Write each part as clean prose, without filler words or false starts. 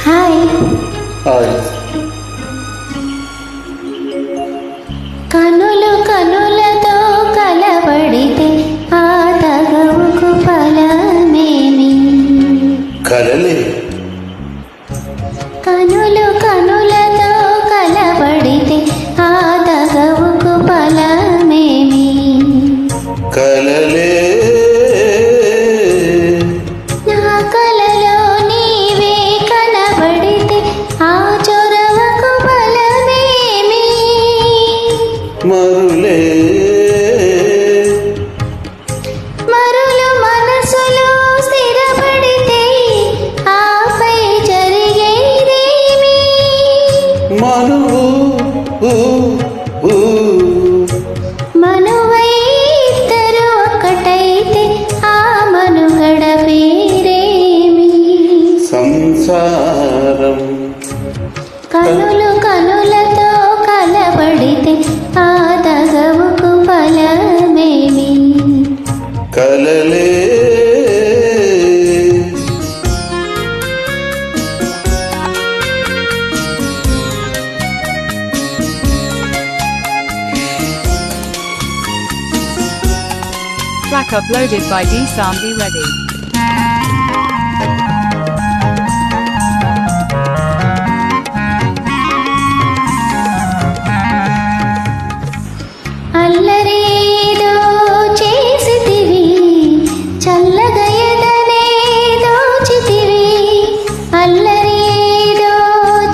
Hi. Hi. కనులు కనులతో కలబడితే ఆ తగవుకు ఫలమేమి? కలలే. కనులు కనులతో కలబడితే ఆ తగవుకు ఫలమేమి? కలలే. నా కలలో నీవే కనబడితే ఆ చొరవకు ఫలమేమి? మరులే. మరులు మనసులో స్థిరపడితే ఆపై జరిగేదేమి? మనువు మనువై ఇద్దరు ఒక్కటైతే ఆ మనుగడ పేరేమి? సంసారం. కనులు కనులతో కలబడితే ఆ తగవుకు ఫలమేమి? కలలే. Track uploaded by D Sambi Reddy. అల్లరేదో చేసితివి చల్లగా ఎదనే దోచితివి. అల్లరేదో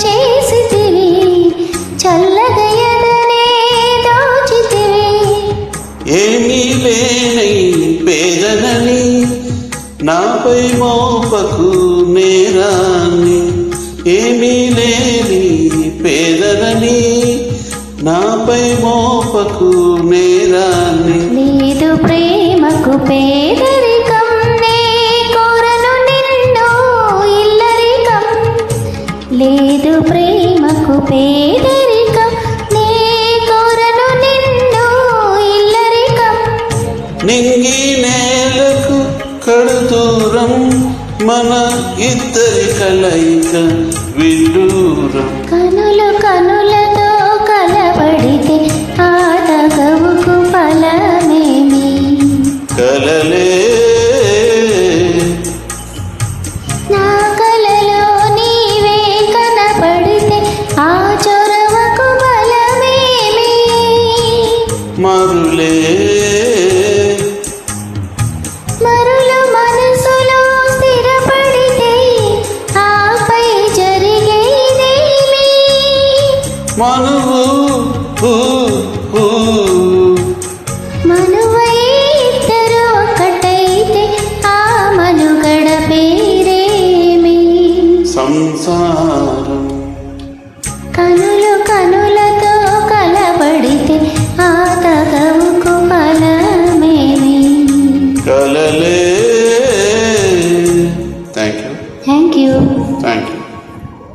చేసితివి చల్లగా ఎదనే దోచితివి. ఏమీ లేని పేదనని నాపై మోపకు నేరాన్ని. ఏమీ లేని పేదనని నాపై మోపకు నేరాన్ని. లేదు ప్రేమకు పేదరికం నే కోరను నిన్ను ఇల్లరికం. లేదు ప్రేమకు పేదరికం నే కోరను నిన్ను ఇల్లరికం. నింగి నేలకు కడుదూరం మన ఇద్దరి కలయిక విడ్డూరం. కనులు కనులతో కలబడితే ఆ తగవుకు ఫలమేమి? కలలే. నా కలలో నీవే కనబడితే ఆ చొరవకు ఫలమేమి? మరులే. మరులు మనసులో స్థిరపడితే ఆపై జరిగేదేమి? మనువు మనువై ఇద్దరు ఒక్కటైతే ఆ మనుగడ పేరేమి? సంసారం.